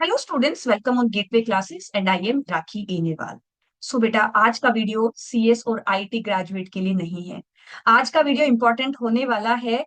Hello students, welcome on gateway classes and I am Rakhi Anewal. So बेटा, आज का video CS और आईटी ग्रेजुएट के लिए नहीं है। आज का वीडियो इंपॉर्टेंट होने वाला है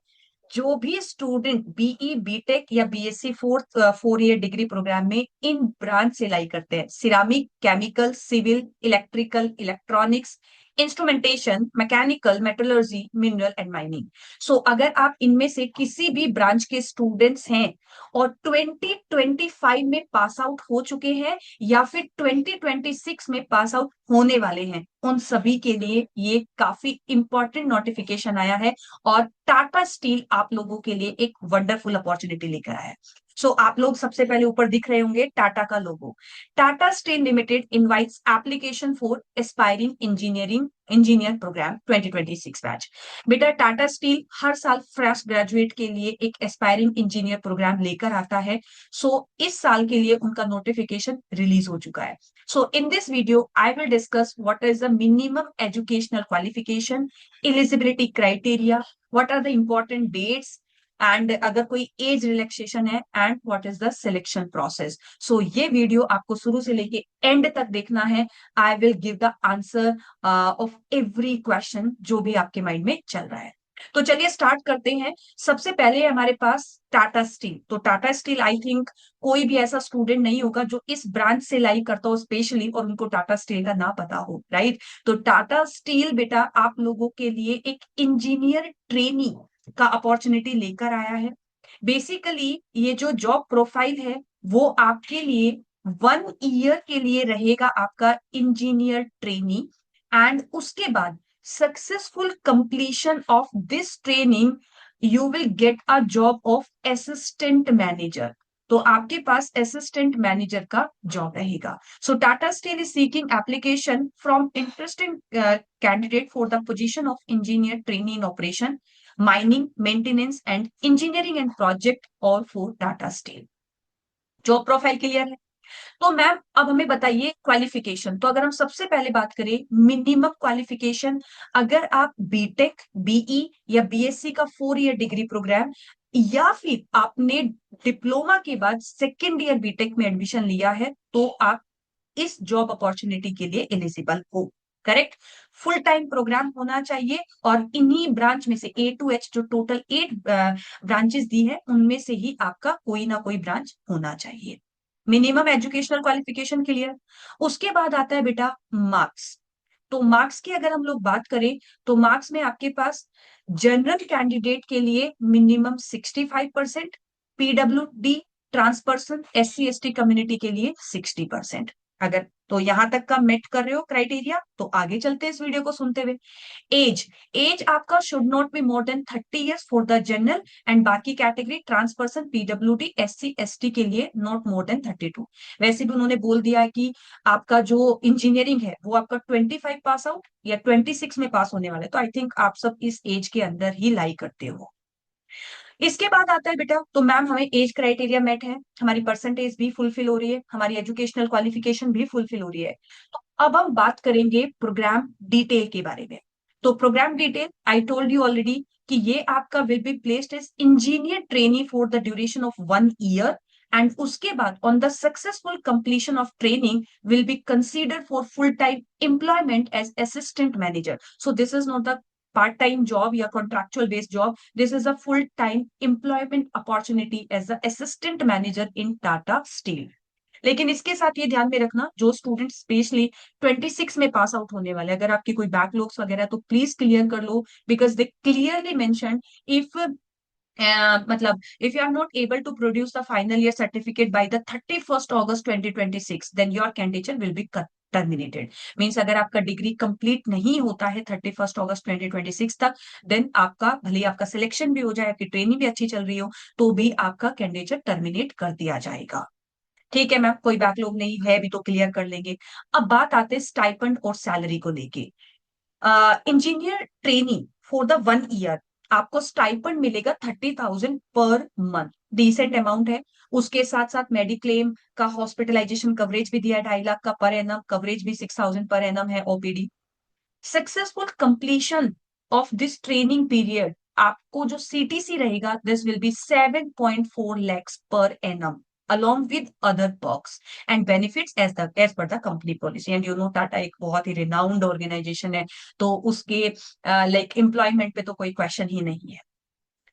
जो भी स्टूडेंट बीई बीटेक या BSc four year degree program में इन ब्रांच से लाई करते हैं, ceramic, chemical, civil, electrical, electronics, instrumentation, mechanical, metallurgy, mineral and mining. So अगर आप इनमें से किसी भी ब्रांच के स्टूडेंट्स हैं और 2025 में पास आउट हो चुके हैं या फिर 2026 में पास आउट होने वाले हैं, उन सभी के लिए ये काफी इंपॉर्टेंट नोटिफिकेशन आया है और टाटा स्टील आप लोगों के लिए एक वंडरफुल अपॉर्चुनिटी लेकर आया है। सो आप लोग सबसे पहले ऊपर दिख रहे होंगे टाटा का logo. Tata steel limited invites application for aspiring engineer program 2026 batch. बेटा, टाटा स्टील हर साल फ्रेश ग्रेजुएट के लिए एक एस्पायरिंग इंजीनियर प्रोग्राम लेकर आता है। सो इस साल के लिए उनका नोटिफिकेशन रिलीज हो चुका है। So in this video I will discuss what is the minimum educational qualification, eligibility criteria, what are the important dates and अगर कोई एज रिलैक्सेशन है and what is the selection process. So ये video आपको शुरू से लेके and तक देखना है। I will give the answer of every question जो भी आपके माइंड में चल रहा है। तो चलिए स्टार्ट करते हैं। सबसे पहले हमारे पास टाटा स्टील। तो टाटा स्टील, आई थिंक कोई भी ऐसा स्टूडेंट नहीं होगा जो इस ब्रांच से लाई करता हो स्पेशली और उनको टाटा स्टील का ना पता हो, राइट। तो टाटा स्टील बेटा आप लोगों के लिए एक इंजीनियर ट्रेनी का अपॉर्चुनिटी लेकर आया है। बेसिकली ये जो जॉब प्रोफाइल है वो आपके लिए 1 ईयर के लिए रहेगा, आपका इंजीनियर ट्रेनी। एंड उसके बाद successful completion of this training you will get a job of assistant manager. तो आपके पास असिस्टेंट मैनेजर का जॉब रहेगा। So Tata steel is seeking application from interesting candidate for the position of engineer trainee in operation, mining, maintenance and engineering and project और for Tata steel. Job profile clear है। तो ma'am अब हमें बताइए qualification. तो अगर हम सबसे पहले बात करें मिनिमम क्वालिफिकेशन, अगर आप बीटेक, बीई या बीएससी का 4 ईयर डिग्री प्रोग्राम या फिर आपने डिप्लोमा के बाद सेकेंड ईयर बीटेक में एडमिशन लिया है तो आप इस जॉब अपॉर्चुनिटी के लिए एलिजिबल हो। करेक्ट। फुल टाइम प्रोग्राम होना चाहिए और इन्हीं ब्रांच में से ए टू एच जो टोटल 8 ब्रांचेस दी है उनमें से ही आपका कोई ना कोई ब्रांच होना चाहिए। Minimum educational qualification clear. उसके बाद आता है बेटा मार्क्स। तो मार्क्स की अगर हम लोग बात करें तो मार्क्स में आपके पास जनरल कैंडिडेट के लिए मिनिमम 65%, पीडब्ल्यू डी, ट्रांसपर्सन, एससी एसटी कम्युनिटी के लिए 60%। अगर तो यहां तक का मेट कर रहे हो क्राइटेरिया तो आगे चलते हैं इस वीडियो को सुनते हुए। एज एज आपका should not be more than 30 years for the general and बाकी कैटेगरी ट्रांसपर्सन, पीडब्ल्यूडी, एससी एसटी के लिए नॉट मोर देन 32। वैसे भी उन्होंने बोल दिया है कि आपका जो इंजीनियरिंग है वो आपका 25 पास आउट या 26 में पास होने वाला है, तो आई थिंक आप सब इस एज के अंदर ही लाई करते हो। इसके बाद आता है बेटा, तो मैम हमें एज क्राइटेरिया मेट है, हमारी परसेंटेज भी फुलफिल हो रही है, हमारी एजुकेशनल क्वालिफिकेशन भी फुलफिल हो रही है। तो अब हम बात करेंगे प्रोग्राम डिटेल के बारे में। तो programme detail I told you already कि ये आपका will be placed as engineer trainee for the duration of 1 year and उसके बाद on the successful completion of training will be considered for full time employment as assistant manager. So this is not the part time job या contractual based job, this is a full time employment opportunity as a assistant manager in Tata Steel। लेकिन इसके साथ ये ध्यान में रखना जो student specially 26 में पास आउट होने वाले, अगर आपकी कोई बैकलॉग्स वगैरह तो प्लीज क्लियर कर लो because they clearly mention if मतलब if you are not able to produce the final year certificate by the 31st August 2026 then your candidature will be terminated। Means अगर आपका डिग्री कंप्लीट नहीं होता है 31st अगस्त 2026 तक, then आपका भले आपका सिलेक्शन भी हो जाए, आपकी ट्रेनिंग भी अच्छी चल रही हो, तो भी आपका कैंडिडेट टर्मिनेट कर दिया जाएगा। ठीक है मैम, कोई बैकलॉग नहीं है भी तो क्लियर कर लेंगे। अब बात आते हैं स्टाइपेंड और सैलरी को लेके। Engineer training for the 1 year आपको स्टाइपेंड मिलेगा 30,000 पर मंथ, डिसेंट अमाउंट है। उसके साथ साथ मेडिक्लेम का हॉस्पिटलाइजेशन कवरेज भी दिया है, 2.5 लाख का पर एनम कवरेज भी 6,000 पर एनम है OPD. Successful completion of this training period आपको जो सीटीसी रहेगा this will be 7.4 lakhs per annum. along with other perks and benefits as per the company policy. And you know Tata एक बहुत ही renowned organization है, तो उसके like employment पे तो कोई क्वेश्चन ही नहीं है।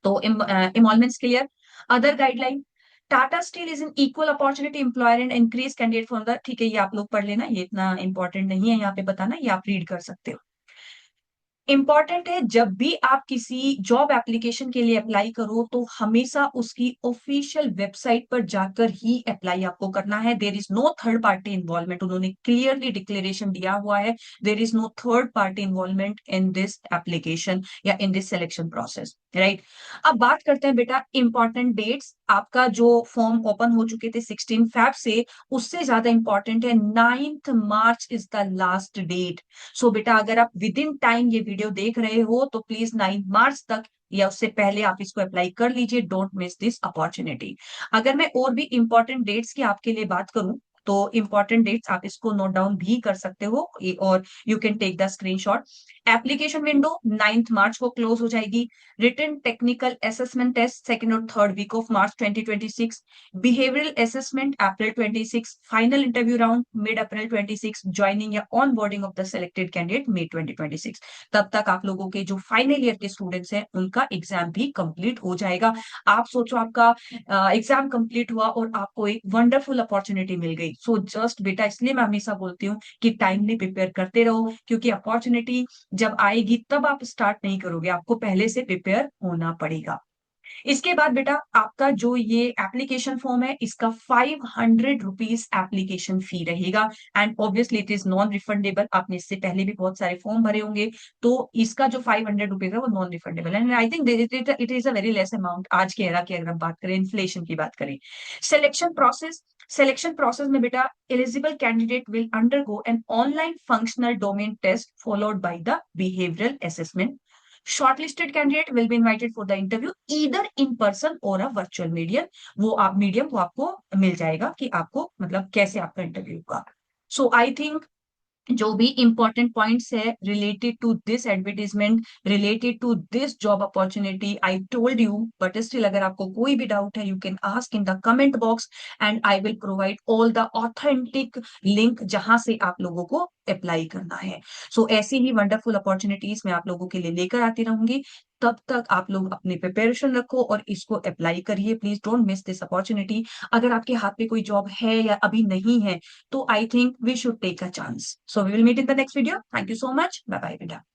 तो emoluments clear. Other guideline, Tata steel is an equal opportunity employer and increase candidate from the, ठीक है ये आप लोग पढ़ लेना, ये इतना इंपॉर्टेंट नहीं है यहाँ पे बताना, ये आप रीड कर सकते हो। इंपॉर्टेंट है, जब भी आप किसी जॉब एप्लीकेशन के लिए अप्लाई करो तो हमेशा उसकी ऑफिशियल वेबसाइट पर जाकर ही अप्लाई आपको करना है। There is no third party involvement, उन्होंने क्लियरली डिक्लेरेशन दिया हुआ है, there is no third party involvement in this application या in this selection process, right. अब बात करते हैं बेटा इंपॉर्टेंट डेट्स। आपका जो फॉर्म ओपन हो चुके थे 16 फेब से, उससे ज्यादा इंपॉर्टेंट है 9 मार्च इज द लास्ट डेट। सो बेटा अगर आप विद इन टाइम ये वीडियो देख रहे हो तो प्लीज 9 मार्च तक या उससे पहले आप इसको अप्लाई कर लीजिए, डोंट मिस दिस अपॉर्चुनिटी। अगर मैं और भी इंपॉर्टेंट डेट्स की आपके लिए बात करूं तो इंपॉर्टेंट डेट्स आप इसको नोट डाउन भी कर सकते हो और you can take the screenshot. Application window 9 March को क्लोज हो जाएगी। Written technical assessment test second और third week of March 2026। Behavioural assessment April 26। Final interview round mid April 26। Joining या onboarding of the selected candidate मई 2026। तब तक आप लोगों के जो फाइनल ईयर के स्टूडेंट्स हैं उनका एग्जाम भी कंप्लीट हो जाएगा। आप सोचो आपका एग्जाम कंप्लीट हुआ और आपको एक वंडरफुल अपॉर्चुनिटी मिल गई। सो जस्ट बेटा इसलिए मैं हमेशा बोलती हूँ कि टाइमली प्रिपेयर करते रहो, क्योंकि अपॉर्चुनिटी जब आएगी तब आप स्टार्ट नहीं करोगे, आपको पहले से प्रिपेयर होना पड़ेगा। इसके बाद बेटा आपका जो ये एप्लीकेशन फॉर्म है इसका 500 रुपीज एप्लीकेशन फी रहेगा and obviously it is non refundable. आपने इससे पहले भी बहुत सारे फॉर्म भरे होंगे, तो इसका जो 500 रुपीज है वो नॉन रिफंडेबल है and I think it is a very less amount आज के एरा की अगर हम बात करें, इन्फ्लेशन की बात करें। सिलेक्शन प्रोसेस में बेटा eligible candidate will undergo an online functional domain test followed by the behavioural assessment. Shortlisted candidate will be invited for the interview either in person और अ वर्चुअल मीडियम। मीडियम वो आपको मिल जाएगा कि आपको मतलब कैसे आपका इंटरव्यू होगा। सो आई थिंक जो भी इंपॉर्टेंट पॉइंट्स है related to this advertisement, related to this job opportunity I told you, but still अगर आपको कोई भी डाउट है you can ask in the comment box and I will provide all the authentic link जहां से आप लोगों को अप्लाई करना है। सो ऐसी ही वंडरफुल अपॉर्चुनिटीज मैं आप लोगों के लिए लेकर आती रहूंगी। तब तक आप लोग अपनी प्रिपरेशन रखो और इसको अप्लाई करिए, please don't miss this opportunity. अगर आपके हाथ में कोई जॉब है या अभी नहीं है तो I think we should take a chance. So we will meet in the next video. Thank you so much. Bye bye, Vida.